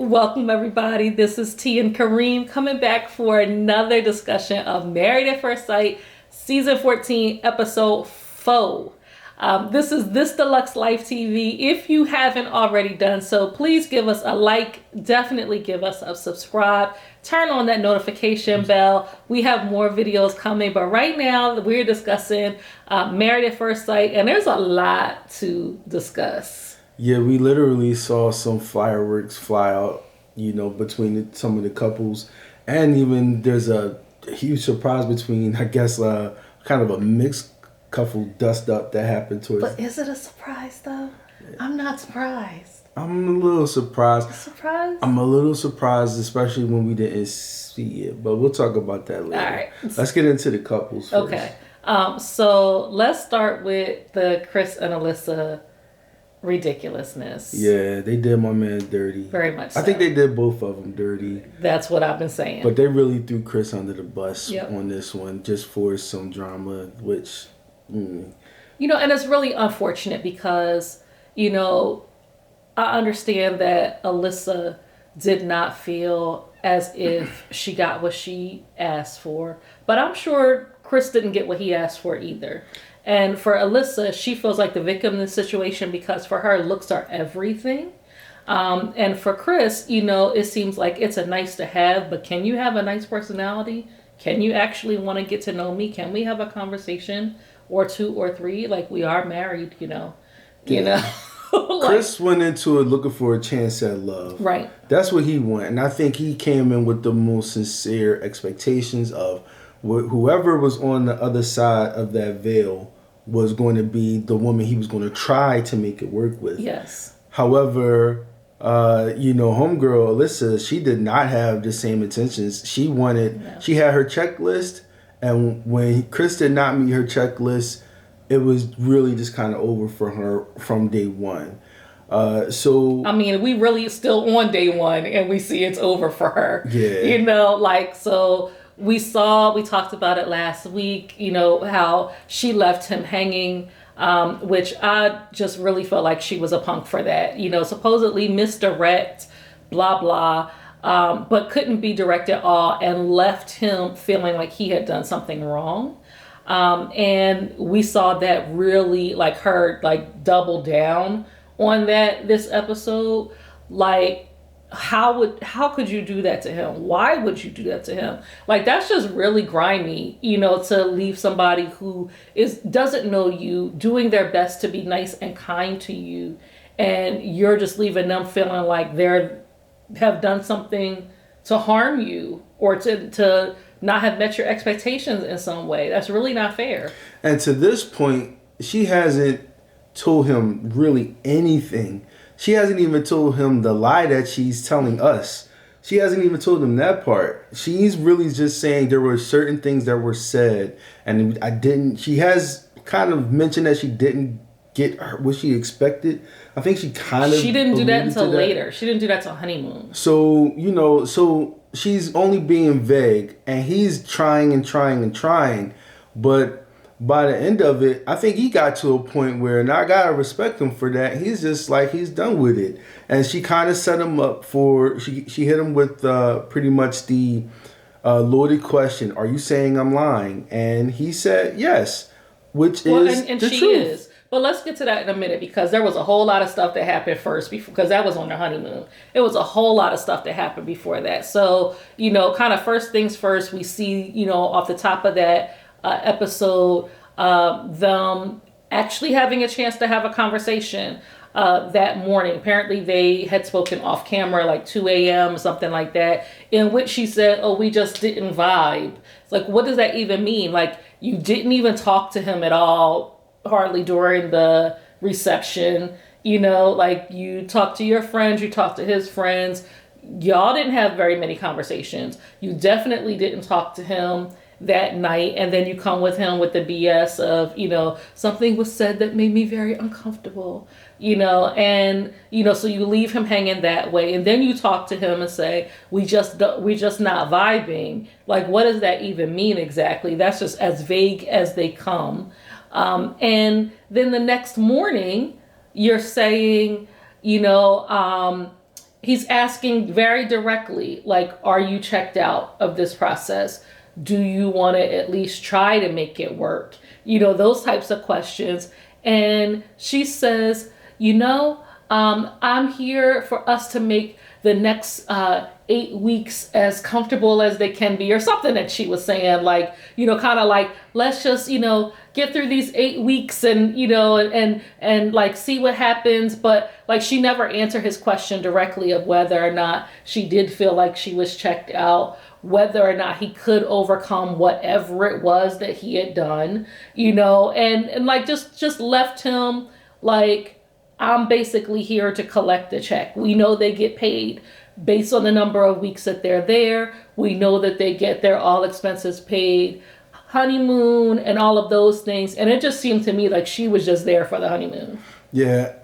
Welcome, everybody. This is T and Kareem coming back for another discussion of Married at First Sight, Season 14, Episode 4. This is This Deluxe Life TV. If you haven't already done so, please give us a like. Definitely give us a subscribe. Turn on that notification bell. We have more videos coming, but right now we're discussing Married at First Sight, and there's a lot to discuss. Yeah, we literally saw some fireworks fly out, between some of the couples. And even there's a huge surprise between, kind of a mixed couple dust up that happened towards. But is it a surprise, though? I'm not surprised. I'm a little surprised. Surprised? I'm a little surprised, especially when we didn't see it. But we'll talk about that later. All right. Let's get into the couples first. Okay. So let's start with the Chris and Alyssa ridiculousness. Yeah, they did my man dirty. Very much so. I think they did both of them dirty. That's what I've been saying. But they really threw Chris under the bus Yep. on this one just for some drama, which... and it's really unfortunate because, I understand that Alyssa did not feel as if she got what she asked for. But I'm sure Chris didn't get what he asked for either. And for Alyssa, she feels like the victim in this situation because for her, looks are everything. And for Chris, it seems like it's a nice to have, but can you have a nice personality? Can you actually want to get to know me? Can we have a conversation or two or three? Like, we are married, Yeah. Chris went into it looking for a chance at love. Right. That's what he wanted. And I think he came in with the most sincere expectations of whoever was on the other side of that veil was going to be the woman he was going to try to make it work with. Yes. However, homegirl Alyssa, she did not have the same intentions. She had her checklist, and when Chris did not meet her checklist, it was really just kind of over for her from day one. We really still on day one, and we see it's over for her. Yeah. So we talked about it last week, how she left him hanging, which I just really felt like she was a punk for that. Supposedly misdirect, blah, blah, but couldn't be direct at all and left him feeling like he had done something wrong. And we saw that really her double down on that this episode. How could you do that to him? Why would you do that to him? That's just really grimy, to leave somebody who doesn't know you, doing their best to be nice and kind to you, and you're just leaving them feeling like have done something to harm you or to not have met your expectations in some way. That's really not fair. And to this point, she hasn't told him really anything. She hasn't even told him the lie that she's telling us. She hasn't even told him that part. She's really just saying there were certain things that were said, and she has kind of mentioned that she didn't get what she expected. I think she didn't do that until later. She didn't do that till honeymoon. So she's only being vague, and he's trying and trying and trying, but by the end of it, I think he got to a point where, and I gotta respect him for that, he's just he's done with it. And she kind of set him up she hit him with pretty much the loaded question, are you saying I'm lying? And he said yes, which is and the she truth. is. But let's get to that in a minute, because there was a whole lot of stuff that happened first, because that was on their honeymoon. It was a whole lot of stuff that happened before that. So, kind of first things first, we see, off the top of that episode, them actually having a chance to have a conversation that morning. Apparently they had spoken off camera 2 a.m. or something like that, in which she said, oh, we just didn't vibe. It's what does that even mean? You didn't even talk to him at all, hardly during the reception. You talked to your friends, you talked to his friends. Y'all didn't have very many conversations. You definitely didn't talk to him that night, and then you come with him with the BS of, something was said that made me very uncomfortable, and, so you leave him hanging that way, and then you talk to him and say, we just not vibing. What does that even mean exactly? That's just as vague as they come. And then the next morning, you're saying, he's asking very directly, like, are you checked out of this process? Do you want to at least try to make it work? Those types of questions. And she says, I'm here for us to make the next 8 weeks as comfortable as they can be, or something that she was saying, like, kind of like, let's just, get through these 8 weeks and, and like see what happens. But like, she never answered his question directly of whether or not she did feel like she was checked out, whether or not he could overcome whatever it was that he had done, and like just left him like, I'm basically here to collect the check. We know they get paid based on the number of weeks that they're there. We know that they get their all expenses paid, honeymoon, and all of those things. And it just seemed to me like she was just there for the honeymoon. Yeah,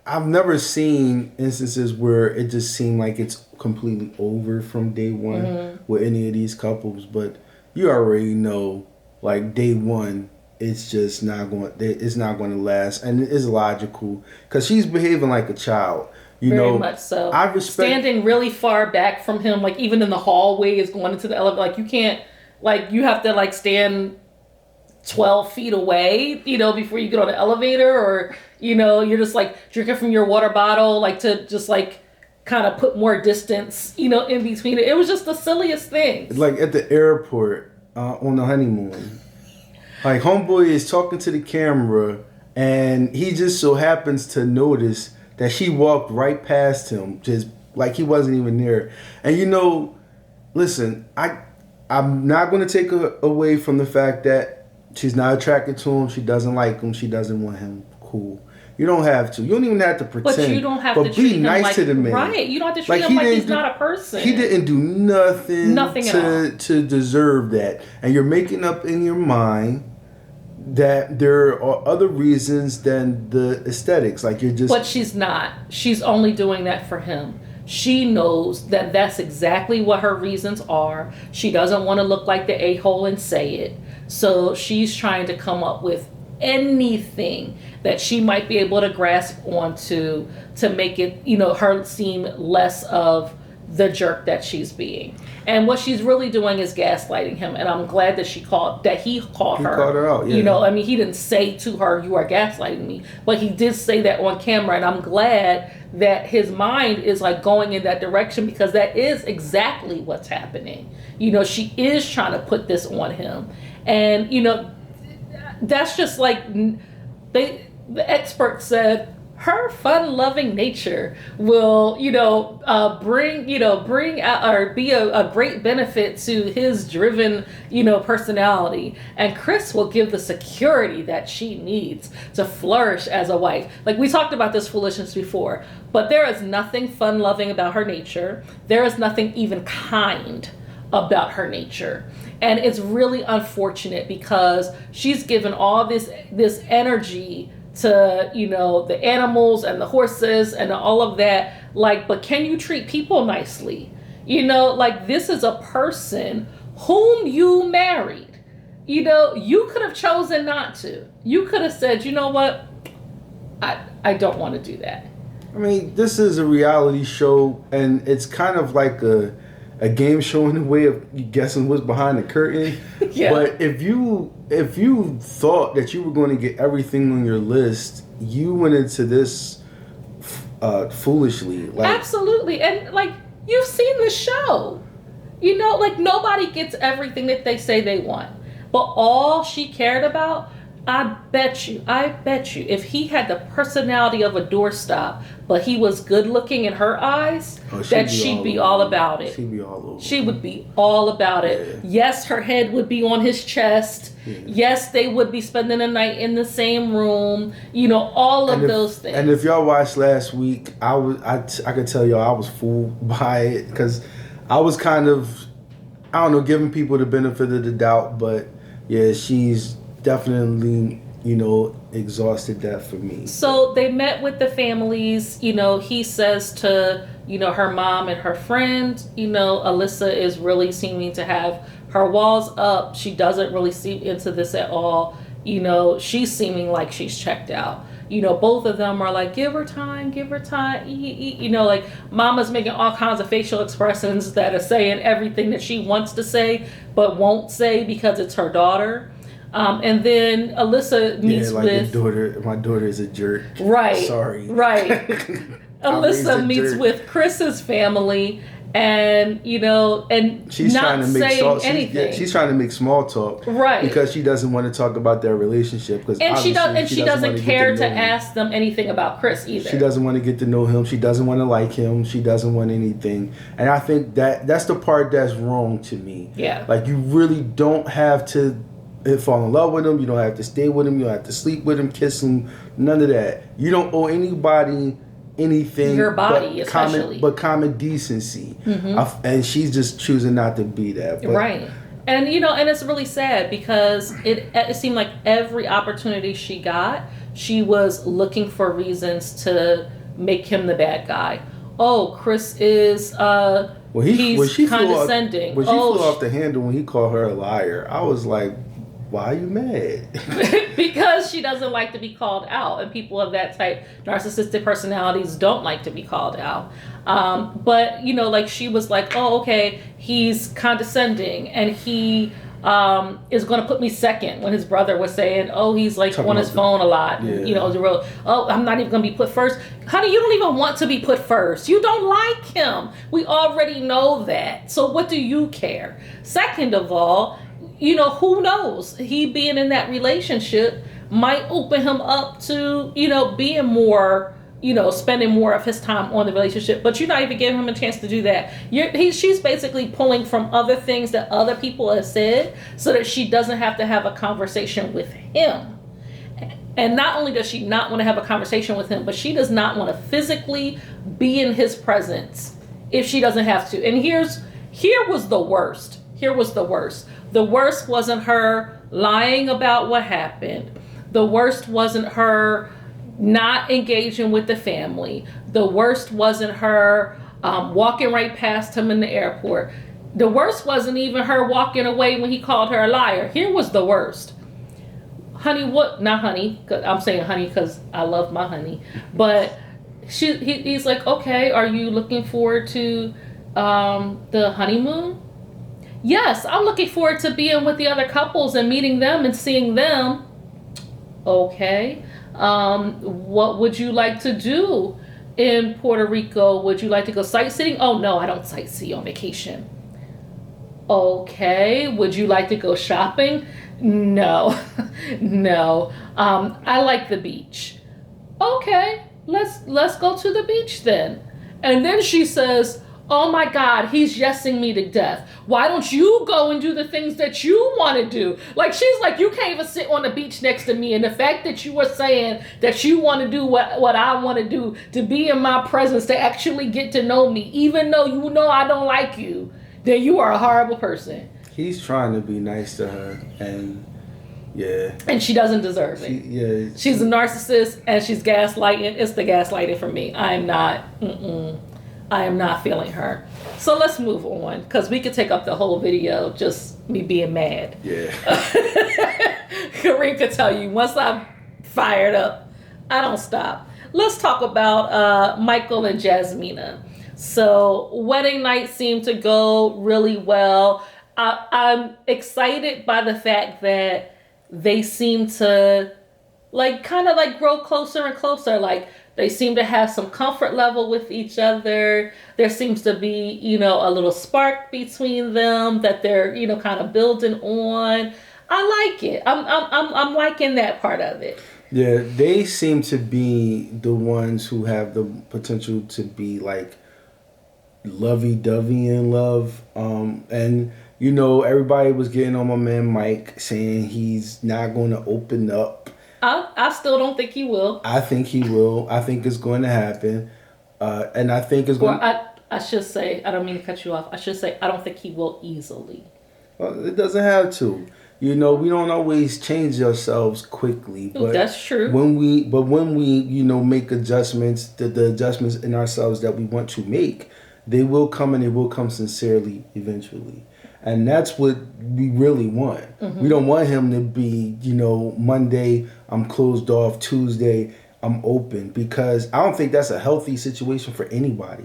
I've never seen instances where it just seemed like it's completely over from day one with any of these couples. But you already know, like, day one, it's just not going. It's not going to last, and it's logical because she's behaving like a child. Very much so. I respect standing really far back from him, like even in the hallway is going into the elevator. Like you can't, like you have to like stand 12 feet away, before you get on the elevator, or you're just like drinking from your water bottle, like to just like kind of put more distance, in between it. It was just the silliest thing. Like at the airport on the honeymoon. Like, homeboy is talking to the camera, and he just so happens to notice that she walked right past him, just like he wasn't even there. And listen, I'm not going to take away from the fact that she's not attracted to him, she doesn't like him, she doesn't want him. Cool. You don't have to. You don't even have to pretend. But you don't have to treat him nice like, to the man. Right. You don't have to treat him like he's not a person. He didn't do nothing to deserve that. And you're making up in your mind that there are other reasons than the aesthetics. Like you're just... But she's not. She's only doing that for him. She knows that that's exactly what her reasons are. She doesn't want to look like the a-hole and say it. So she's trying to come up with anything that she might be able to grasp onto to make it, her seem less of the jerk that she's being. And what she's really doing is gaslighting him. And I'm glad that he called her. He called her out, yeah. He didn't say to her, you are gaslighting me. But he did say that on camera. And I'm glad that his mind is like going in that direction, because that is exactly what's happening. She is trying to put this on him. And, that's just like the expert said, her fun-loving nature will, bring out or be a great benefit to his driven, personality. And Chris will give the security that she needs to flourish as a wife. Like we talked about this foolishness before, but there is nothing fun-loving about her nature. There is nothing even kind about her nature. And it's really unfortunate because she's given all this energy to, the animals and the horses and all of that. Like, but can you treat people nicely? Like this is a person whom you married. You could have chosen not to. You could have said, you know what? I don't want to do that. I mean, this is a reality show, and it's kind of like a game show in the way of guessing what's behind the curtain. Yeah. But if you thought that you were going to get everything on your list, you went into this foolishly. Absolutely. And like, you've seen the show. Like nobody gets everything that they say they want. But all she cared about, I bet you, if he had the personality of a doorstop, but he was good looking in her eyes, she'd be all about it. She'd be all over. She would be all about it. Yeah. Yes, her head would be on his chest. Yeah. Yes, they would be spending the night in the same room. All of those things. And if y'all watched last week, I could tell y'all I was fooled by it, because I was kind of, I don't know, giving people the benefit of the doubt, but yeah, she's definitely, exhausted that for me. So they met with the families. He says to, her mom and her friend, Alyssa is really seeming to have her walls up. She doesn't really see into this at all. She's seeming like she's checked out. both of them are like, give her time, like mama's making all kinds of facial expressions that are saying everything that she wants to say but won't say because it's her daughter. And then Alyssa meets with my daughter is a jerk. Right. Sorry. Right. Alyssa meets with Chris's family, and and she's not trying to make saying anything. She's trying to make small talk, right? Because she doesn't want to talk about their relationship. And she doesn't care to ask them anything about Chris either. She doesn't want to get to know him. She doesn't want to like him. She doesn't want anything. And I think that's the part that's wrong to me. Yeah. Like, you really don't have to fall in love with him. You don't have to stay with him. You don't have to sleep with him, kiss him. None of that. You don't owe anybody anything, your body, especially, common decency. And she's just choosing not to be that. Right. And and it's really sad because it seemed like every opportunity she got, she was looking for reasons to make him the bad guy. Oh, Chris is he's condescending. When she flew off the handle when he called her a liar, I was like, why are you mad? Because she doesn't like to be called out, and people of that type, narcissistic personalities, don't like to be called out. But like she was like, oh, okay, he's condescending, and he is going to put me second. When his brother was saying, oh, he's like on his phone a lot, yeah. I'm not even going to be put first. Honey, you don't even want to be put first. You don't like him. We already know that. So what do you care? Second of all, who knows? He being in that relationship might open him up to, being more, spending more of his time on the relationship. But you're not even giving him a chance to do that. She's basically pulling from other things that other people have said so that she doesn't have to have a conversation with him. And not only does she not want to have a conversation with him, but she does not want to physically be in his presence if she doesn't have to. And here was the worst. The worst wasn't her lying about what happened. The worst wasn't her not engaging with the family. The worst wasn't her walking right past him in the airport. The worst wasn't even her walking away when he called her a liar. Here was the worst. Honey, what? Not honey. I'm saying honey because I love my honey. But he's like, okay, are you looking forward to the honeymoon? Yes, I'm looking forward to being with the other couples and meeting them and seeing them. Okay. What would you like to do in Puerto Rico? Would you like to go sightseeing? Oh, no, I don't sightsee on vacation. Okay. Would you like to go shopping? No. No. I like the beach. Okay. Let's go to the beach then. And then she says, oh my God, he's yesing me to death. Why don't you go and do the things that you want to do? Like, she's like, you can't even sit on the beach next to me. And the fact that you were saying that you want to do what I want to do, to be in my presence, to actually get to know me, even though you know I don't like you, then you are a horrible person. He's trying to be nice to her, and yeah. And she doesn't deserve it. She's a narcissist, and she's gaslighting. It's the gaslighting for me. I am not feeling her. So let's move on, because we could take up the whole video just me being mad. Yeah. Kareem could tell you, once I'm fired up, I don't stop. Let's talk about Michael and Jasmina. So wedding night seemed to go really well. I'm excited by the fact that they seem to kind of grow closer and closer. Like, they seem to have some comfort level with each other. There seems to be, a little spark between them that they're, kind of building on. I like it. I'm liking that part of it. Yeah, they seem to be the ones who have the potential to be like lovey-dovey in love. And everybody was getting on my man Mike, saying he's not going to open up. I still don't think he will. I think he will. I think it's going to happen. And I think it's going I should say, I don't mean to cut you off. I should say, I don't think he will easily. Well, it doesn't have to. We don't always change ourselves quickly. But that's true. When we make adjustments, the adjustments in ourselves that we want to make, they will come, and they will come sincerely eventually. And that's what we really want. Mm-hmm. We don't want him to be, Monday, I'm closed off. Tuesday, I'm open, because I don't think that's a healthy situation for anybody,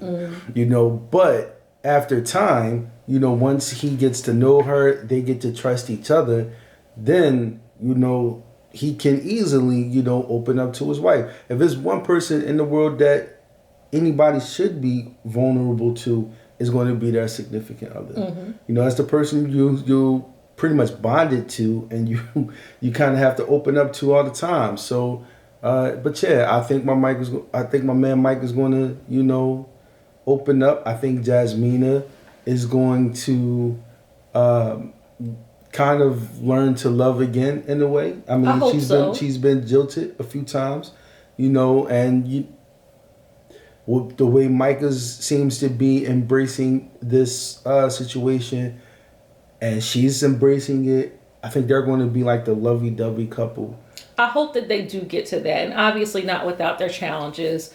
you know. But after time, you know, once he gets to know her, they get to trust each other, then, you know, he can easily, you know, open up to his wife. If there's one person in the world that anybody should be vulnerable to, is going to be their significant other. You know, that's the person you pretty much bonded to, and you kind of have to open up to all the time. So, but yeah, I think my man Mike is going to, you know, open up. I think Jasmina is going to kind of learn to love again in a way. I mean, she's been jilted a few times, you know, and the way Micah seems to be embracing this situation, and she's embracing it, I think they're going to be like the lovey-dovey couple. I hope that they do get to that, and obviously not without their challenges.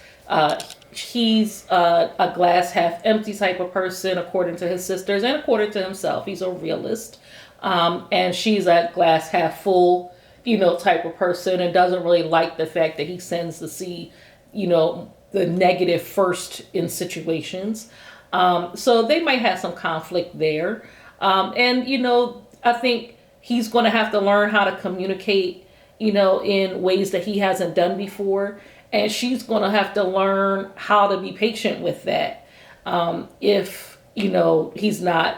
He's a glass half empty type of person, according to his sisters and according to himself. He's a realist. And she's a glass half full, you know, type of person, and doesn't really like the fact that he tends to see, you know, the negative first in situations. So they might have some conflict there. And, you know, I think he's going to have to learn how to communicate, you know, in ways that he hasn't done before. And she's going to have to learn how to be patient with that. If, you know, he's not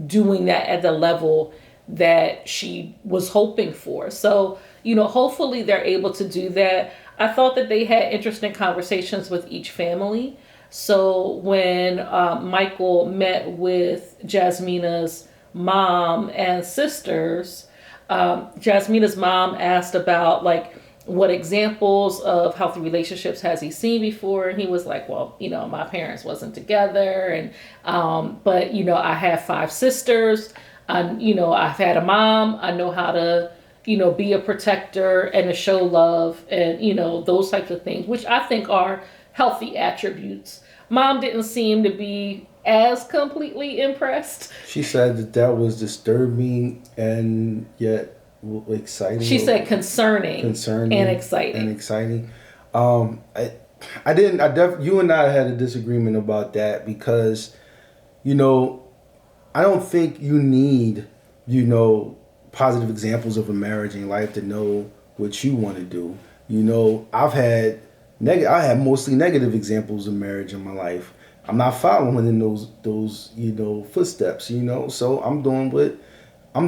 doing that at the level that she was hoping for. So, you know, hopefully they're able to do that. I thought that they had interesting conversations with each family. So when Michael met with Jasmina's mom and sisters, Jasmina's mom asked about, like, what examples of healthy relationships has he seen before? And he was like, well, you know, my parents wasn't together, and but, you know, I have 5 sisters. You know, I've had a mom. I know how to, you know, be a protector and to show love, and, you know, those types of things, which I think are healthy attributes. Mom didn't seem to be as completely impressed. She said that was disturbing and yet exciting. She said concerning and exciting. You and I had a disagreement about that, because, you know, I don't think you need, you know, positive examples of a marriage in life to know what you want to do. You know, I had mostly negative examples of marriage in my life. I'm not following in those you know, footsteps, you know. So I'm doing what I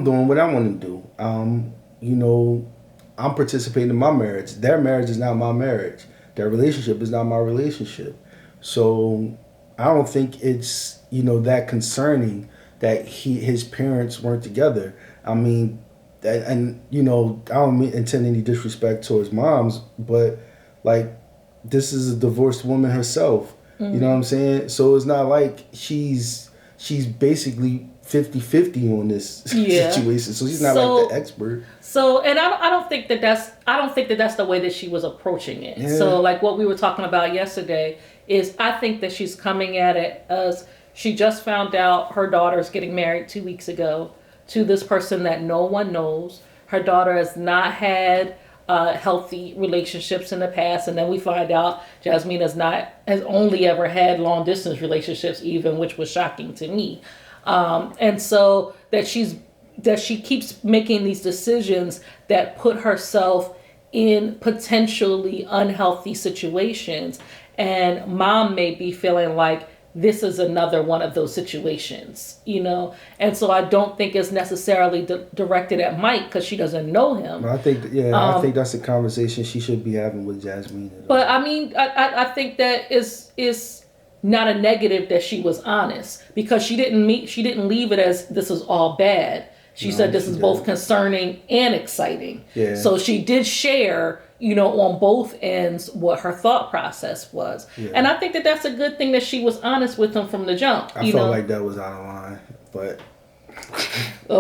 want to do. You know, I'm participating in my marriage. Their marriage is not my marriage. Their relationship is not my relationship. So I don't think it's, you know, that concerning that his parents weren't together. I mean, and you know, I don't intend any disrespect towards moms, but like, this is a divorced woman herself. You know what I'm saying? So it's not like she's basically 50-50 on this situation. So she's not like the expert. So, and I don't think that that's the way that she was approaching it. Yeah. So, like what we were talking about yesterday is, I think that she's coming at it as, she just found out her daughter's getting married 2 weeks ago to this person that no one knows. Her daughter has not had healthy relationships in the past, and then we find out Jasmina has only ever had long distance relationships, even, which was shocking to me. And so that she keeps making these decisions that put herself in potentially unhealthy situations, and mom may be feeling like this is another one of those situations, you know? And so I don't think it's necessarily directed at Mike, because she doesn't know him. I think, I think that's a conversation she should be having with Jasmina. But I mean, I think that is not a negative that she was honest, because she didn't leave it as this is all bad. She said this is both concerning and exciting. Yeah. So she did share, you know, on both ends what her thought process was. Yeah. And I think that that's a good thing, that she was honest with him from the jump. I felt like that was out of line, but...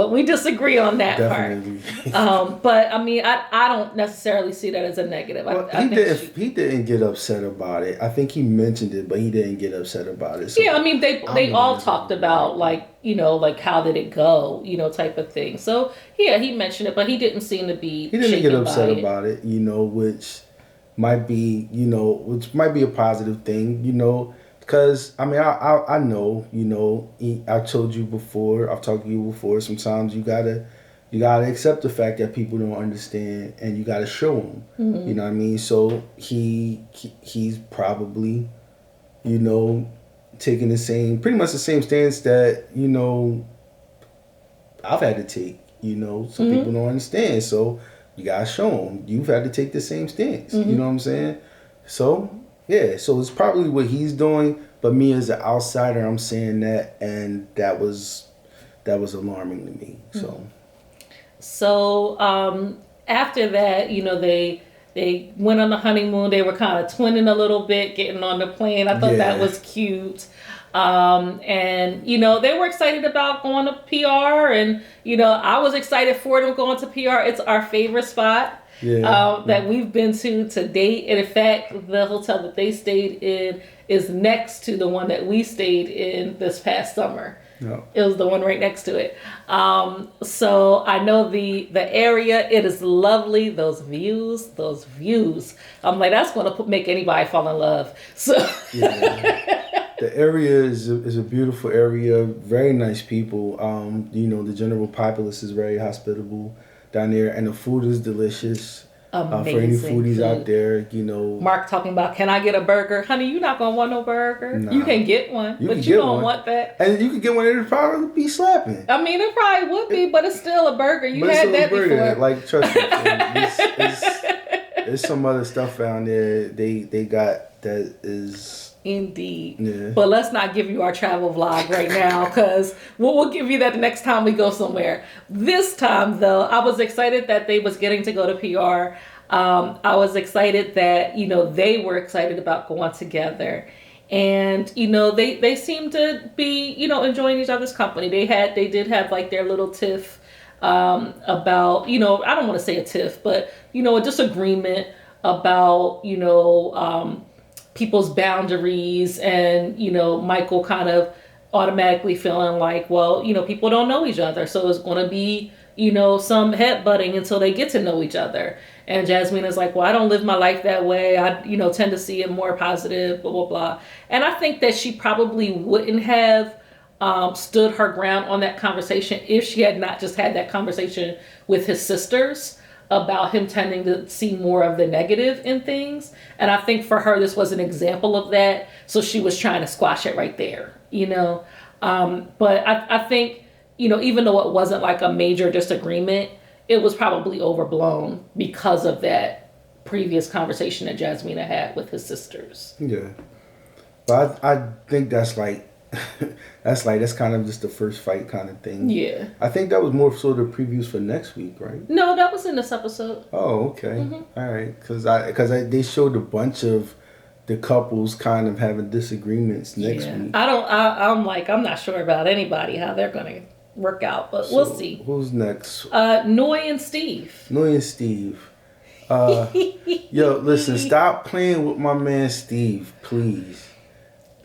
we disagree on that part. But I mean, I don't necessarily see that as a negative. Well, he didn't get upset about it. I think he mentioned it, but he didn't get upset about it. So yeah, I mean, they all talked about, like, you know, like, how did it go, you know, type of thing. So yeah, he mentioned it, but he didn't seem to be. He didn't get upset about it, you know, which might be, which might be a positive thing, because I mean, I know, I've told you before, I've talked to you before. Sometimes you gotta accept the fact that people don't understand, and you gotta show them. Mm-hmm. You know what I mean? So he's probably, taking pretty much the same stance that I've had to take. Some people don't understand, so you gotta show them. You've had to take the same stance. You know what I'm saying? So yeah, so it's probably what he's doing, but me as an outsider, I'm saying that, and that was alarming to me. So after that, they went on the honeymoon. They were kind of twinning a little bit, getting on the plane. I thought that was cute. And they were excited about going to PR, and I was excited for them going to PR. It's our favorite spot that we've been to date. And in fact, the hotel that they stayed in is next to the one that we stayed in this past summer. No. It was the one right next to it. So I know the area. It is lovely. Those views. I'm like, that's going to make anybody fall in love. So the area is a beautiful area. Very nice people. The general populace is very hospitable down there, and the food is delicious. Amazing for any foodies food out there, Mark talking about, can I get a burger? Honey, you're not going to want no burger. Nah. You can get one, but you don't want that. And you can get one, it'll probably be slapping. I mean, it probably would be, but it's still a burger. You had that before. Like, trust me, there's some other stuff down there they got that is... Indeed. Yeah. But let's not give you our travel vlog right now, because we'll give you that the next time we go somewhere. This time, though, I was excited that they was getting to go to PR. I was excited that, they were excited about going together. And, they seemed to be, enjoying each other's company. They did have like their little tiff about, I don't want to say a tiff, but, a disagreement about, people's boundaries, and Michael kind of automatically feeling like, well, people don't know each other, so it's going to be some headbutting until they get to know each other. And Jasmina's like, well, I don't live my life that way. I tend to see it more positive, blah blah blah. And I think that she probably wouldn't have stood her ground on that conversation if she had not just had that conversation with his sisters about him tending to see more of the negative in things. And I think for her, this was an example of that. So she was trying to squash it right there, But I think, even though it wasn't like a major disagreement, it was probably overblown because of that previous conversation that Jasmina had with his sisters. Yeah. But I think that's like, that's kind of just the first fight kind of thing. Yeah. I think that was more sort of previews for next week, right? No, that was in this episode. Oh, okay. All right. Because they showed a bunch of the couples kind of having disagreements next week. I'm not sure about anybody, how they're going to work out, but we'll see. Who's next? Noy and Steve. Yo, listen, stop playing with my man Steve, please.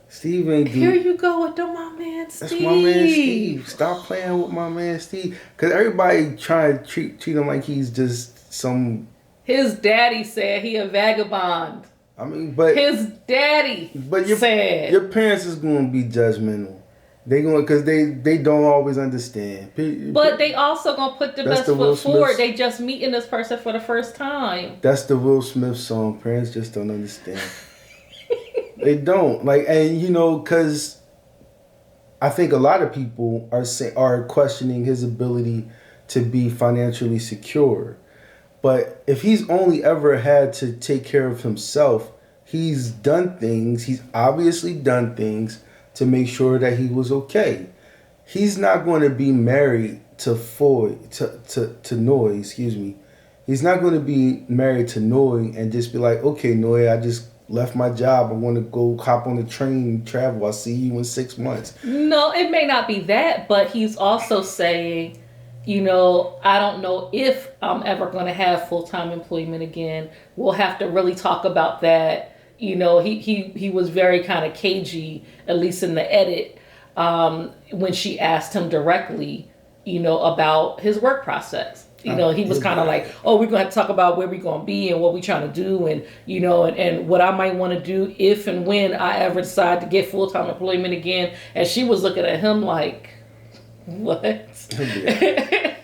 Steve ain't Here you go with my man Steve. That's my man Steve. Stop playing with my man Steve. Because everybody trying to treat him like he's just some... His daddy said he a vagabond. I mean, but... His daddy said... Your parents is going to be judgmental. They going because they don't always understand. But they also going to put the best foot forward. They just meeting this person for the first time. That's the Will Smith song. Parents just don't understand. They don't because I think a lot of people are questioning his ability to be financially secure. But if he's only ever had to take care of himself, he's obviously done things to make sure that he was okay. He's not going to be married to Noy, excuse me. He's not going to be married to Noy and just be like, okay, Noy, I just left my job. I want to go hop on the train and travel. I'll see you in 6 months. No, it may not be that, but he's also saying, I don't know if I'm ever going to have full-time employment again. We'll have to really talk about that. He was very kind of cagey, at least in the edit, when she asked him directly, about his work process. He was kind of like, oh, we're going to have to talk about where we're going to be and what we're trying to do and, and what I might want to do if and when I ever decide to get full-time employment again. And she was looking at him like, what?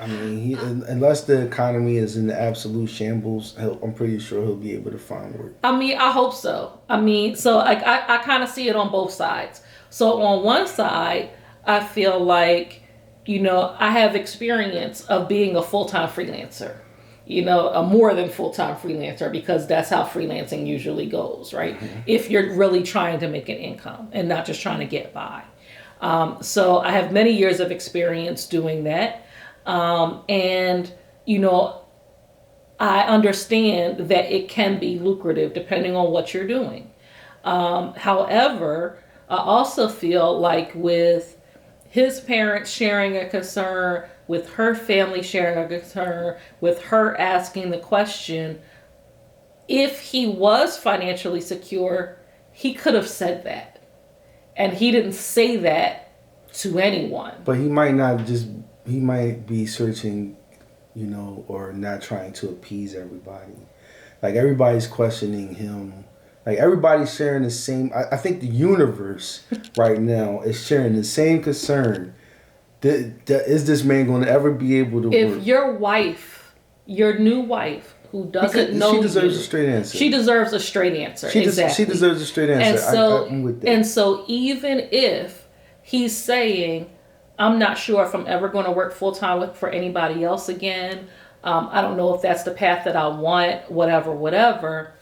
I mean, unless the economy is in the absolute shambles, I'm pretty sure he'll be able to find work. I mean, I hope so. I mean, so I kind of see it on both sides. So on one side, I feel like, I have experience of being a full-time freelancer, a more than full-time freelancer, because that's how freelancing usually goes, right? Mm-hmm. If you're really trying to make an income and not just trying to get by. So I have many years of experience doing that. And, I understand that it can be lucrative depending on what you're doing. However, I also feel like with his parents sharing a concern, with her family sharing a concern, with her asking the question, if he was financially secure, he could have said that. And he didn't say that to anyone. But he might be searching, or not trying to appease everybody. Like, everybody's questioning him. Like, everybody's sharing the same... I think the universe right now is sharing the same concern. Is this man going to ever be able to work? If your wife, your new wife, who doesn't know she deserves a straight answer. She deserves a straight answer. She deserves a straight answer. I'm with that. And so even if he's saying, I'm not sure if I'm ever going to work full-time for anybody else again. I don't know if that's the path that I want, whatever.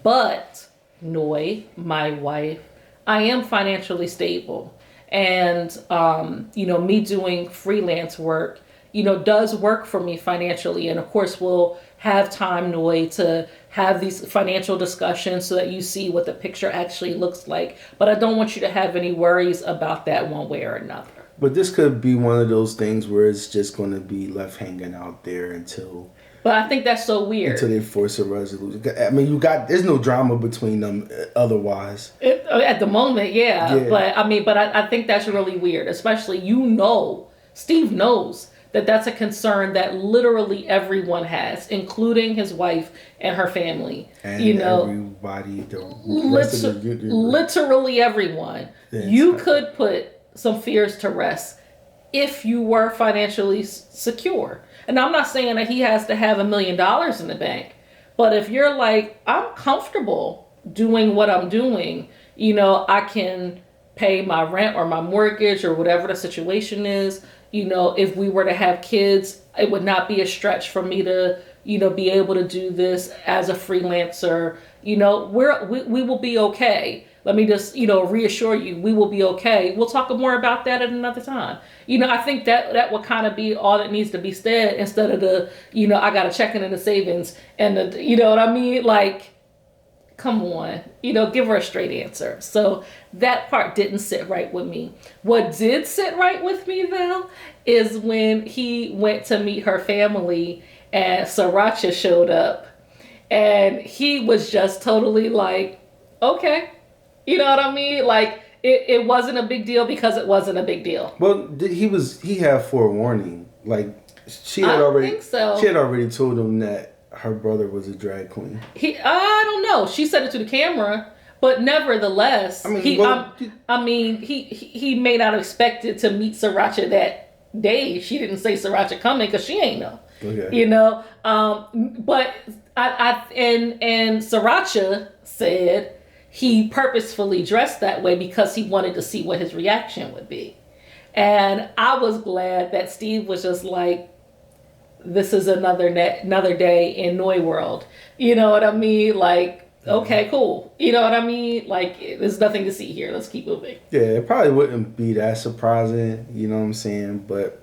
But... Noi, my wife, I am financially stable. And, me doing freelance work, does work for me financially. And of course, we'll have time, Noi, to have these financial discussions so that you see what the picture actually looks like. But I don't want you to have any worries about that one way or another. But this could be one of those things where it's just going to be left hanging out there until... But I think that's so weird. Until they force a resolution. I mean, there's no drama between them otherwise. At the moment, yeah. But I think that's really weird. Especially, Steve knows that that's a concern that literally everyone has, including his wife and her family. And everybody, literally everyone. You could put some fears to rest if you were financially secure. And I'm not saying that he has to have $1 million in the bank, but if you're like, I'm comfortable doing what I'm doing, I can pay my rent or my mortgage or whatever the situation is. If we were to have kids, it would not be a stretch for me to, be able to do this as a freelancer. We will be okay. Let me just, reassure you, we will be okay. We'll talk more about that at another time. I think that would kind of be all that needs to be said instead of the, I got a checking in the savings and the, you know what I mean? Like, come on, give her a straight answer. So that part didn't sit right with me. What did sit right with me, though, is when he went to meet her family and Sriracha showed up and he was just totally like, okay. You know what I mean? Like, it wasn't a big deal because it wasn't a big deal. Well, he had forewarning. Like, she had already told him that her brother was a drag queen. I don't know. She said it to the camera, but nevertheless, he may not have expected to meet Sriracha that day. She didn't say Sriracha coming because she ain't know. Okay. But and Sriracha said he purposefully dressed that way because he wanted to see what his reaction would be. And I was glad that Steve was just like, this is another day in Noi world. You know what I mean? Like, okay, cool. You know what I mean? Like, there's nothing to see here. Let's keep moving. Yeah, it probably wouldn't be that surprising. You know what I'm saying? But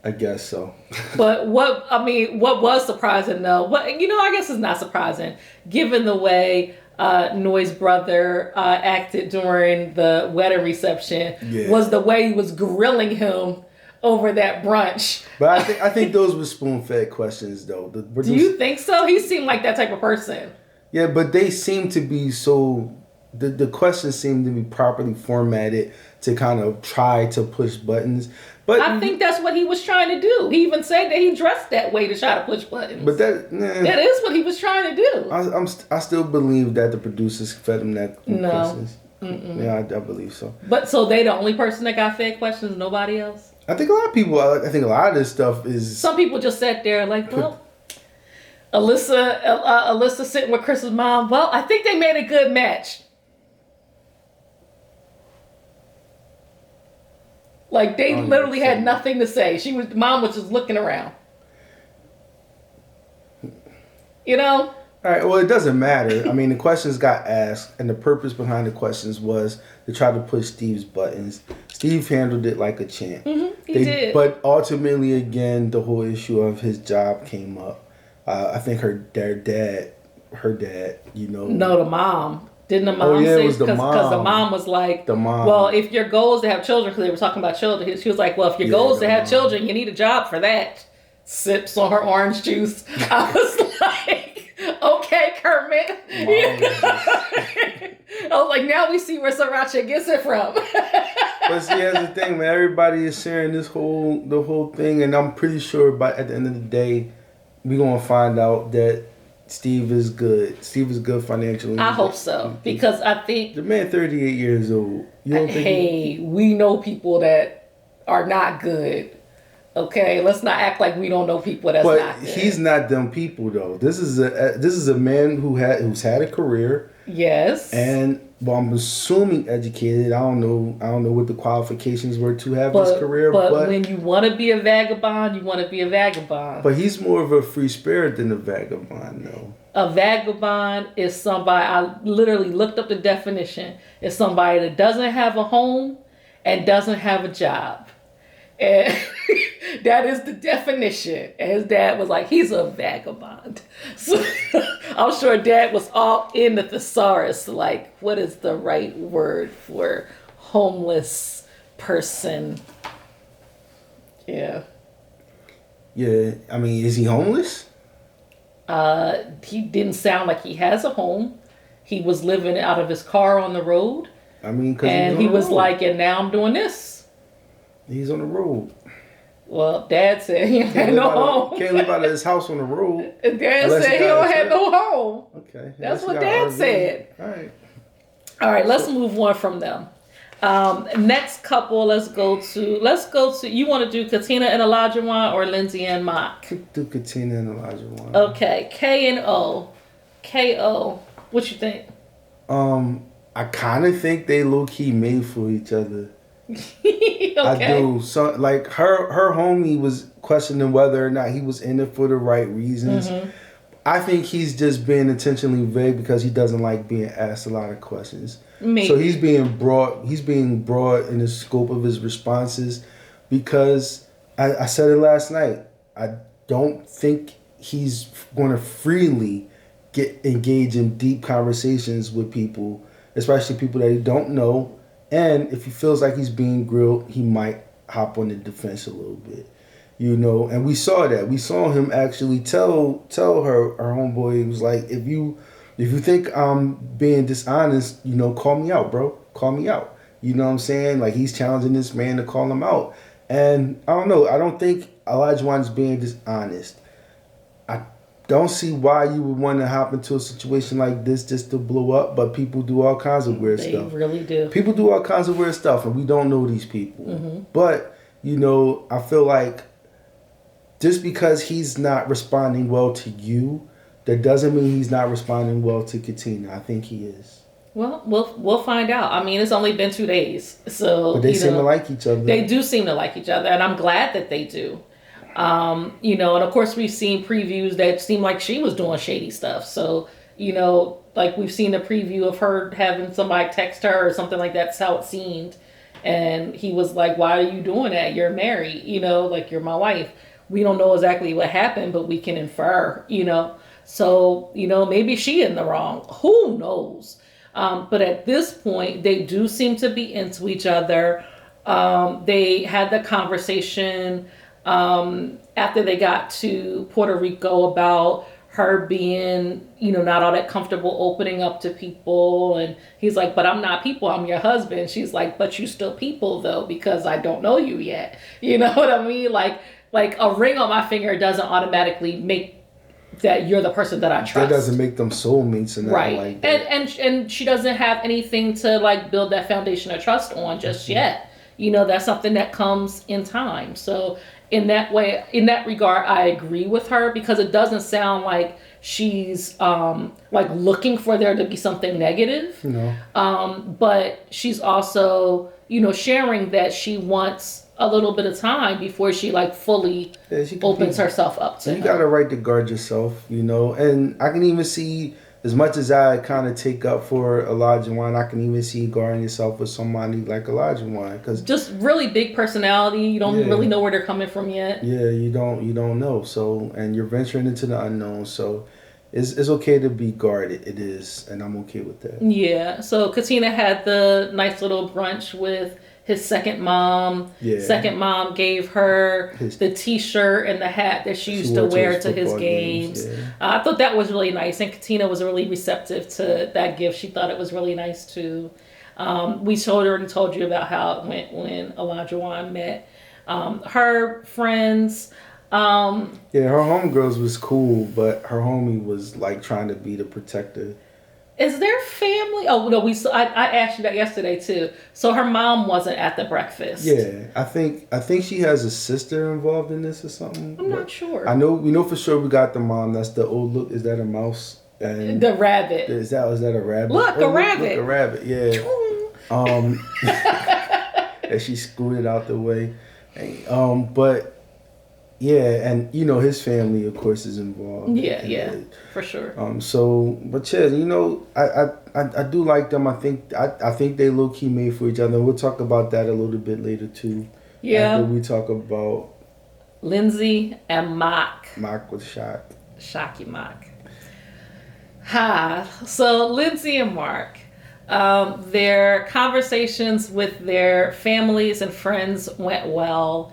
I guess so. But what was surprising though? I guess it's not surprising given the way Noi's brother acted during the wedding reception. Was the way he was grilling him over that brunch. But I think those were spoon-fed questions though. Do you think so? He seemed like that type of person. Yeah, but they seem to be so. The questions seem to be properly formatted to kind of try to push buttons. But I think that's what he was trying to do. He even said that he dressed that way to try to push buttons. But that is what he was trying to do. I still believe that the producers fed him that questions. Yeah, I believe so. But so they the only person that got fed questions, nobody else? I think a lot of people. I think a lot of this stuff is. Some people just sat there like, well, Alyssa sitting with Chris's mom. Well, I think they made a good match. Like they literally had nothing to say. Mom was just looking around. You know? All right, well, it doesn't matter. I mean, the questions got asked, and the purpose behind the questions was to try to push Steve's buttons. Steve handled it like a champ. He did. But ultimately, again, the whole issue of his job came up. I think her dad, you know. No, the mom. Didn't the mom say? Because the mom was like, well, if your goal is to have children, because they were talking about children, she was like, well, if your goal is to have children, you need a job for that. Sips on her orange juice. I was like, okay, Kermit. I was like, now we see where Sriracha gets it from. But see, here's the thing, man. Everybody is sharing the whole thing, and I'm pretty sure at the end of the day, we're gonna find out that Steve is good. Steve is good financially. I hope so, because I think the man 38 years old. You don't think we know people that are not good. Okay, let's not act like we don't know people that's not good. He's not them people though. This is a man who's had a career. Yes. And I'm assuming educated. I don't know what the qualifications were to have this career. But when you want to be a vagabond, you want to be a vagabond. But he's more of a free spirit than a vagabond, though. A vagabond is somebody, I literally looked up the definition, is somebody that doesn't have a home and doesn't have a job. And that is the definition. And his dad was like, he's a vagabond. So I'm sure dad was all in the thesaurus, like, what is the right word for homeless person? Yeah. Yeah, I mean, is he homeless? He didn't sound like he has a home. He was living out of his car on the road. I mean, and he was like, and now I'm doing this. He's on the road. Well, Dad said he had no home. Can't live out of his house on the road. And Dad said he don't have no home. Okay. That's what Dad said. All right, let's move on from them. Next couple, let's go to, you want to do Katina and Olajuwon or Lindsay and Mark? Do Katina and Olajuwon. Okay, K and O. K-O. What you think? I kind of think they low-key made for each other. Okay. I do. So, like, her homie was questioning whether or not he was in it for the right reasons. Mm-hmm. I think he's just being intentionally vague because he doesn't like being asked a lot of questions. Maybe. So he's being broad in the scope of his responses because I said it last night. I don't think he's going to freely engage in deep conversations with people, especially people that he don't know. And if he feels like he's being grilled, he might hop on the defense a little bit, you know. And we saw that. We saw him actually tell her homeboy, he was like, if you think I'm being dishonest, you know, call me out, bro. Call me out. You know what I'm saying? Like, he's challenging this man to call him out. And I don't know. I don't think Olajuwon's being dishonest. I don't see why you would want to hop into a situation like this just to blow up, but people do all kinds of weird stuff. They really do. People do all kinds of weird stuff, and we don't know these people. Mm-hmm. But, you know, I feel like just because he's not responding well to you, that doesn't mean he's not responding well to Katina. I think he is. Well, we'll find out. I mean, it's only been 2 days, so but they seem to like each other. They do seem to like each other, and I'm glad that they do. You know, and of course we've seen previews that seem like she was doing shady stuff. So, you know, like we've seen a preview of her having somebody text her or something like that. That's how it seemed. And he was like, why are you doing that? You're married, you know, like you're my wife. We don't know exactly what happened, but we can infer, you know. So, you know, maybe she in the wrong. Who knows? But at this point, they do seem to be into each other. They had the conversation after they got to Puerto Rico about her being, not all that comfortable opening up to people. And he's like, but I'm not people, I'm your husband. She's like, but you still people though, because I don't know you yet. You know what I mean? Like a ring on my finger doesn't automatically make that you're the person that I trust. That doesn't make them soulmates and right. Like that. And she doesn't have anything to like build that foundation of trust on just yet. That's something that comes in time. So in that way, in that regard, I agree with her, because it doesn't sound like she's like looking for there to be something negative. No. But she's also, sharing that she wants a little bit of time before she like fully opens herself up to him. You got a right to guard yourself, and I can even see, as much as I kind of take up for Olajuwon, I can even see guarding yourself with somebody like Olajuwon, because just really big personality. You don't really know where they're coming from yet. Yeah, you don't know. So, and you're venturing into the unknown. So, it's okay to be guarded. It is, and I'm okay with that. Yeah. So Katina had the nice little brunch with his second mom. Yeah. Second mom gave her the T-shirt and the hat that she used to wear to his games. Yeah. I thought that was really nice, and Katina was really receptive to that gift. She thought it was really nice too. We told you about how it went when Olajuwon met her friends. Her homegirls was cool, but her homie was like trying to be the protector. Is their family? Oh no, I asked you that yesterday too. So her mom wasn't at the breakfast. Yeah, I think she has a sister involved in this or something. I'm not sure. We know for sure we got the mom. That's the old look. Is that a mouse? And the rabbit. Is that a rabbit? Look, a rabbit. Look, a rabbit. Yeah. And she scooted out the way. But. Yeah, and his family, of course, is involved. Yeah, for sure. But yeah, I do like them. I think they low key made for each other. We'll talk about that a little bit later too. Yeah. After we talk about Lindsay and Mark. Mark with Shock. Shocky Mark. Hi. So Lindsay and Mark. Their conversations with their families and friends went well.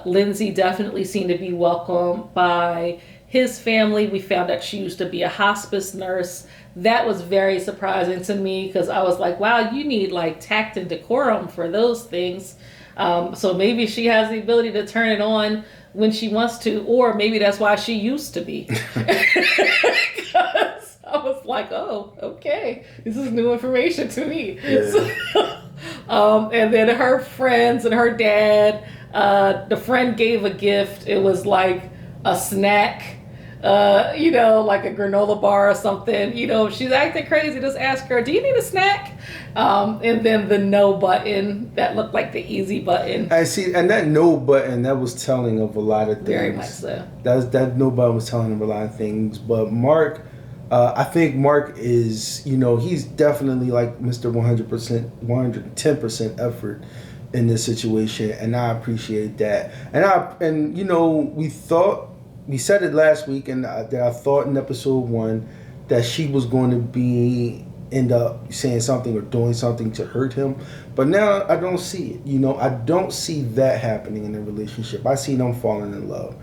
Lindsay definitely seemed to be welcomed by his family. We found out she used to be a hospice nurse. That was very surprising to me, because I was like, wow, you need like tact and decorum for those things. So maybe she has the ability to turn it on when she wants to, or maybe that's why she used to be. I was like, oh, okay, this is new information to me. Yeah. So, and then her friends and her dad, the friend gave a gift. It was like a snack, like a granola bar or something. If she's acting crazy, just ask her, do you need a snack? And then the no button, that looked like the easy button. I see, and that no button, that was telling of a lot of things. Very much so. That no button was telling him a lot of things. But Mark, I think Mark is, he's definitely like Mr. 100%, 110% effort in this situation, and I appreciate that. And we said it last week, and that I thought in episode 1 that she was going to end up saying something or doing something to hurt him, but now I don't see it. I don't see that happening in a relationship. I see them falling in love.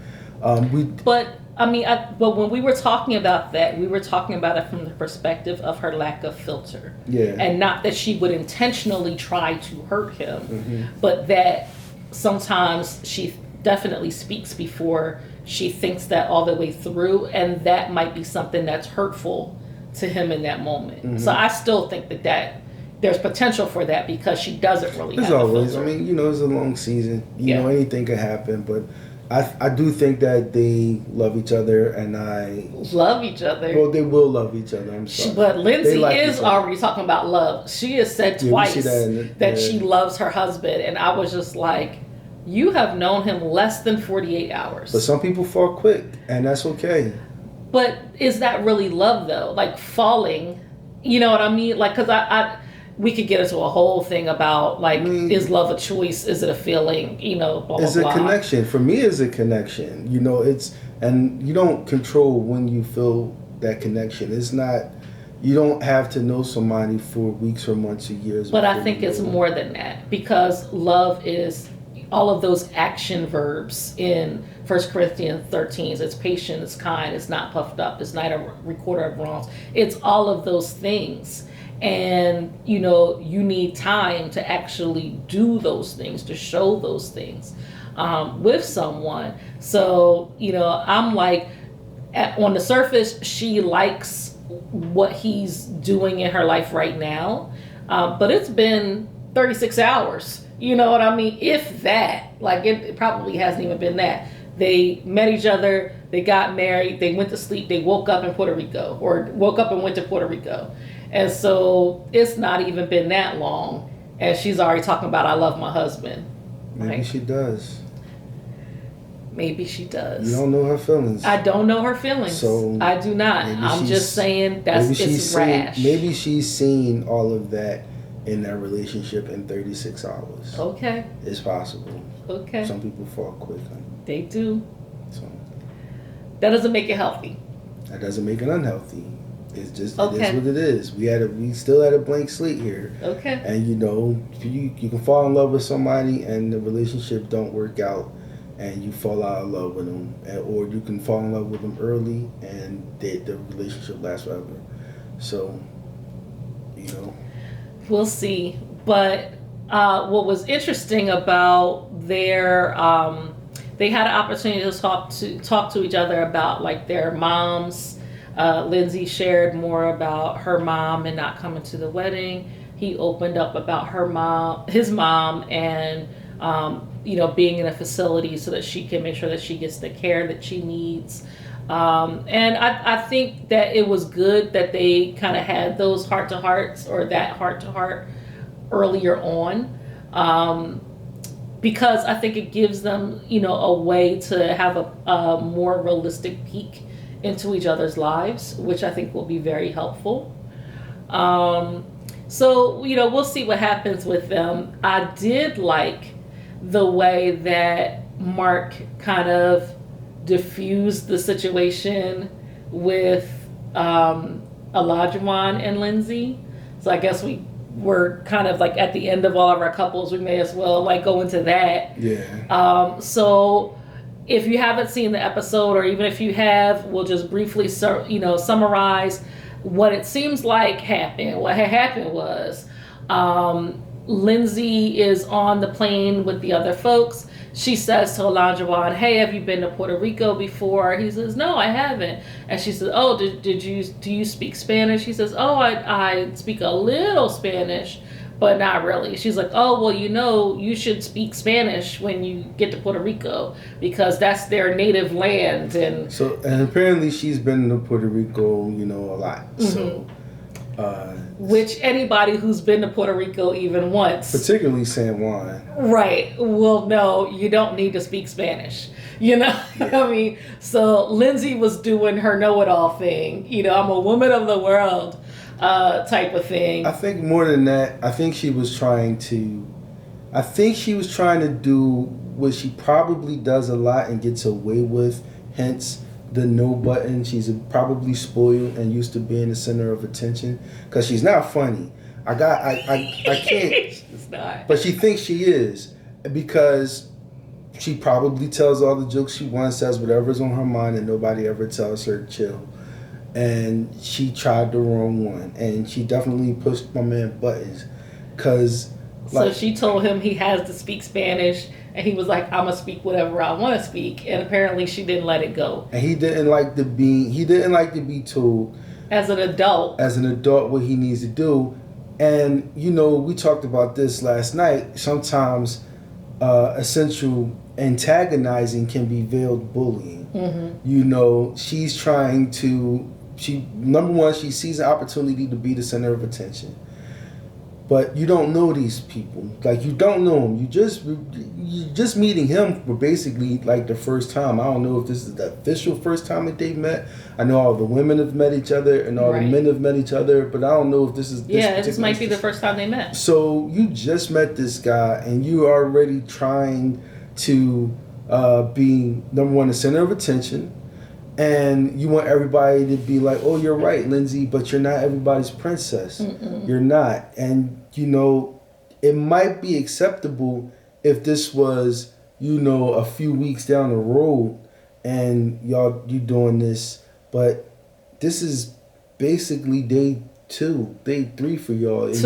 But when we were talking about that, we were talking about it from the perspective of her lack of filter. Yeah. And not that she would intentionally try to hurt him, mm-hmm. but that sometimes she definitely speaks before she thinks that all the way through, and that might be something that's hurtful to him in that moment. Mm-hmm. So I still think that there's potential for that, because she doesn't really have always, a filter. It's a long season. Anything could happen, but I do think that they love each other, and I love each other. Well, they will love each other. I'm sorry. But Lindsay is already talking about love. She has said twice that she loves her husband, and I was just like, you have known him less than 48 hours. But some people fall quick, and that's okay. But is that really love, though? Like falling, you know what I mean? Like, because we could get into a whole thing about, like, is love a choice? Is it a feeling? Blah, blah, blah. It's a connection. For me, it's a connection. And you don't control when you feel that connection. It's not, you don't have to know somebody for weeks or months or years. But I think it's more than that, because love is, all of those action verbs in 1 Corinthians 13. It's patient, it's kind, it's not puffed up, it's not a recorder of wrongs. It's all of those things. And, you know, you need time to actually do those things, to show those things with someone. So, you know, I'm like, on the surface, she likes what he's doing in her life right now. But it's been 36 hours. You know what I mean? If that, like it probably hasn't even been that. They met each other, they got married, they went to sleep, they woke up in Puerto Rico, or woke up and went to Puerto Rico. And so it's not even been that long, and she's already talking about, I love my husband. Maybe she does. Maybe she does. You don't know her feelings. I don't know her feelings. So I do not. I'm just saying it's rash. Maybe she's seen all of that in that relationship in 36 hours. Okay. It's possible. Okay. Some people fall quick. They do. So that doesn't make it healthy. That doesn't make it unhealthy. It's just it is what it is. We still had a blank slate here. Okay. And you know, you can fall in love with somebody and the relationship don't work out, and you fall out of love with them, or you can fall in love with them early and the relationship lasts forever. So, you know. We'll see. But what was interesting about their, they had an opportunity to talk to each other about like their moms. Lindsay shared more about her mom and not coming to the wedding. He opened up about his mom, and you know, being in a facility so that she can make sure that she gets the care that she needs. And I think that it was good that they kind of had those heart-to-hearts, or that heart-to-heart earlier on, because I think it gives them, you know, a way to have a more realistic peek into each other's lives, which I think will be very helpful. So, you know, we'll see what happens with them. I did like the way that Mark kind of diffused the situation with Olajuwon and Lindsay. So I guess we're kind of like at the end of all of our couples. We may as well like go into that. Yeah. So if you haven't seen the episode, or even if you have, we'll just briefly summarize what it seems like happened. What had happened was Lindsay is on the plane with the other folks. She says to Olajuwon, "Hey, have you been to Puerto Rico before?" He says, "No, I haven't." And she says, "Oh, do you speak Spanish?" He says, "Oh, I speak a little Spanish, but not really." She's like, "Oh, well, you know, you should speak Spanish when you get to Puerto Rico, because that's their native land." And apparently she's been to Puerto Rico, you know, a lot. Mm-hmm. So which anybody who's been to Puerto Rico even once, particularly San Juan, right, will know you don't need to speak Spanish. You know, yeah. I mean, so Lindsay was doing her know-it-all thing. You know, I'm a woman of the world type of thing. I think more than that, I think she was trying to do what she probably does a lot and gets away with, hence the no button. She's probably spoiled and used to being the center of attention, because she's not funny. I can't. She's not. But she thinks she is, because she probably tells all the jokes she wants, says whatever's on her mind, and nobody ever tells her to chill. And she tried the wrong one, and she definitely pushed my man buttons, because so she told him he has to speak Spanish, and he was like, "I'm gonna speak whatever I want to speak," and apparently she didn't let it go. And he didn't like to be told as an adult what he needs to do. And you know, we talked about this last night. Sometimes essential antagonizing can be veiled bullying. Mm-hmm. You know, she's trying to. Number one, she sees an opportunity to be the center of attention. But you don't know these people. Like, you don't know them. You're just meeting him for basically like the first time. I don't know if this is the official first time that they met. I know all the women have met each other and all the men have met each other, but I don't know if this is this might be the first time they met. So you just met this guy and you are already trying to be, number one, the center of attention. And you want everybody to be like, "Oh, you're right, Lindsay, but you're not everybody's princess." Mm-mm. You're not. And, you know, it might be acceptable if this was, a few weeks down the road and you doing this, but this is basically day 3 for y'all. And it's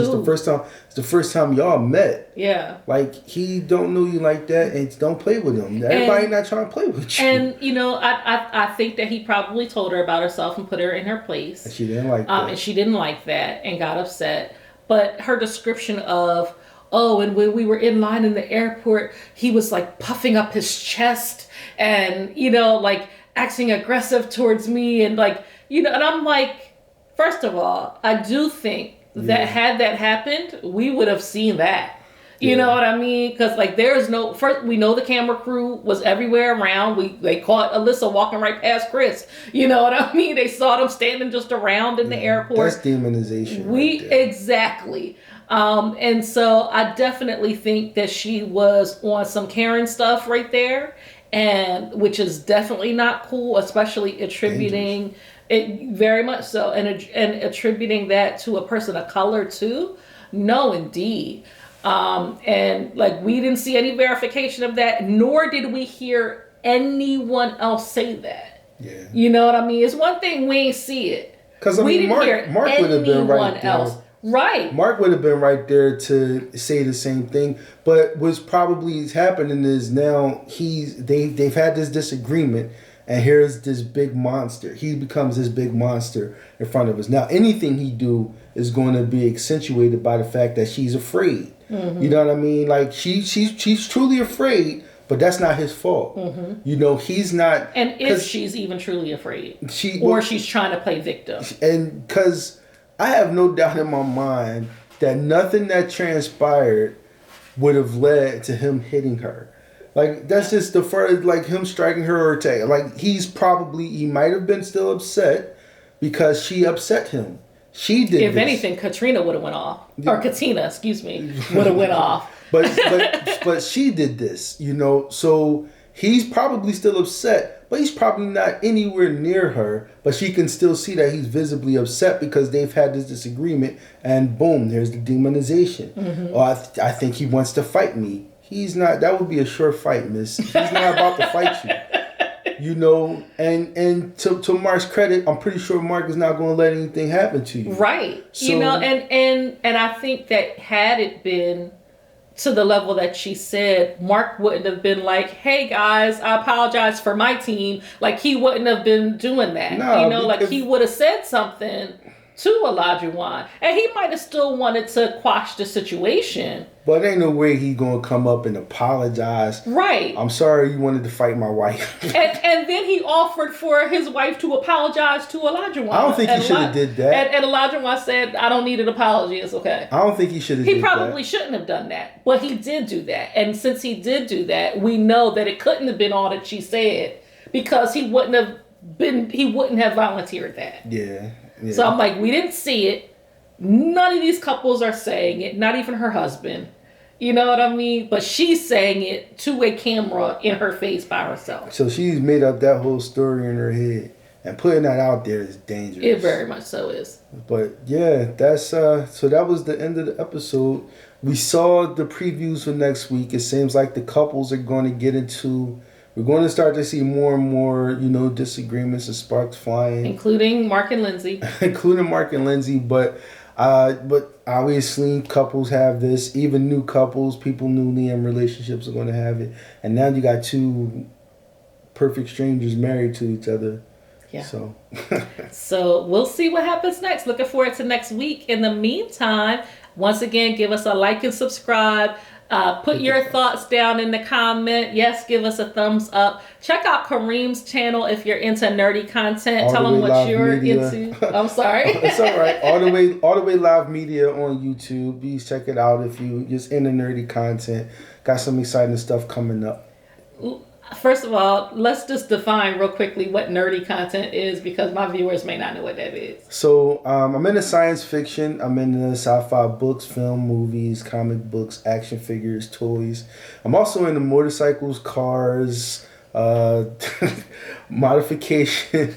the first time y'all met. Yeah. Like, he don't know you like that, and don't play with him. Everybody not trying to play with you. And, I think that he probably told her about herself and put her in her place. And she didn't like that. And she didn't like that and got upset. But her description of, and when we were in line in the airport, he was like puffing up his chest and, like acting aggressive towards me. And like, and I'm like, first of all, I do think that had that happened, we would have seen that. You know what I mean? Because like we know the camera crew was everywhere around. They caught Alyssa walking right past Chris. You know what I mean? They saw them standing just around in the airport. That's demonization. Exactly. And so I definitely think that she was on some Karen stuff right there, and which is definitely not cool, especially attributing it very much so, and attributing that to a person of color too. No, indeed. And like, we didn't see any verification of that, nor did we hear anyone else say that. Yeah. You know what I mean? It's one thing we ain't see it. Because we didn't hear Mark would have been right else. there. Right. Mark would have been right there to say the same thing. But what's probably happening is now they've had this disagreement, and here's this big monster. He becomes this big monster in front of us. Now, anything he do is going to be accentuated by the fact that she's afraid. Mm-hmm. You know what I mean? Like, she's truly afraid, but that's not his fault. Mm-hmm. He's not. And if she's even truly afraid, she's trying to play victim. And because I have no doubt in my mind that nothing that transpired would have led to him hitting her. Like, that's just the first, like, him striking her or taking. Like, he might have been still upset because she upset him. She did. If anything, Katrina would have went off, or Katina, excuse me, would have went off. But she did this, So he's probably still upset, but he's probably not anywhere near her. But she can still see that he's visibly upset because they've had this disagreement, and boom, there's the demonization. Mm-hmm. Oh, I think he wants to fight me. He's not. That would be a short fight, miss. He's not about to fight you. And to Mark's credit, I'm pretty sure Mark is not going to let anything happen to you. Right. So, and I think that had it been to the level that she said, Mark wouldn't have been like, hey guys, I apologize for my team. Like, he wouldn't have been doing that. He would have said something to Olajuwon, and he might have still wanted to quash the situation. But ain't no way he gonna come up and apologize. Right. I'm sorry you wanted to fight my wife. and then he offered for his wife to apologize to Olajuwon. I don't think he should have did that. And Olajuwon said, I don't need an apology. It's okay. I don't think he should have did that. He probably shouldn't have done that. But he did do that. And since he did do that, we know that it couldn't have been all that she said, because he wouldn't have volunteered that. Yeah. So I'm like, we didn't see it. None of these couples are saying it, not even her husband. You know what I mean? But she's saying it to a camera in her face by herself. So she's made up that whole story in her head. And putting that out there is dangerous. It very much so is. But yeah, that's so that was the end of the episode. We saw the previews for next week. It seems like the couples are going to get into... We're going to start to see more and more, disagreements and sparks flying. Including Mark and Lindsay. But obviously couples have this. Even new couples, people newly in relationships are going to have it. And now you got two perfect strangers married to each other. Yeah. So. So we'll see what happens next. Looking forward to next week. In the meantime, once again, give us a like and subscribe. Put your thoughts down in the comment. Yes, give us a thumbs up. Check out Kareem's channel if you're into nerdy content. Tell him what you're into. I'm sorry. It's all right. All the way live media on YouTube. Please check it out if you just into nerdy content. Got some exciting stuff coming up. First of all, let's just define real quickly what nerdy content is, because my viewers may not know what that is. So I'm into science fiction. I'm into sci-fi books, film, movies, comic books, action figures, toys. I'm also into motorcycles, cars, modification,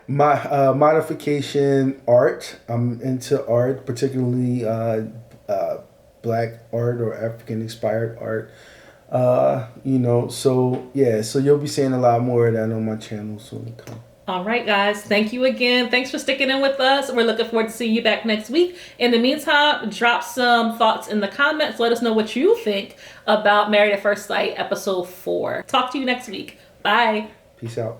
modification art. I'm into art, particularly black art or African inspired art. You know, so yeah, so you'll be seeing a lot more of that on my channel soon to come. All right, guys. Thank you again. Thanks for sticking in with us. We're looking forward to seeing you back next week. In the meantime, drop some thoughts in the comments. Let us know what you think about Married at First Sight episode 4. Talk to you next week. Bye. Peace out.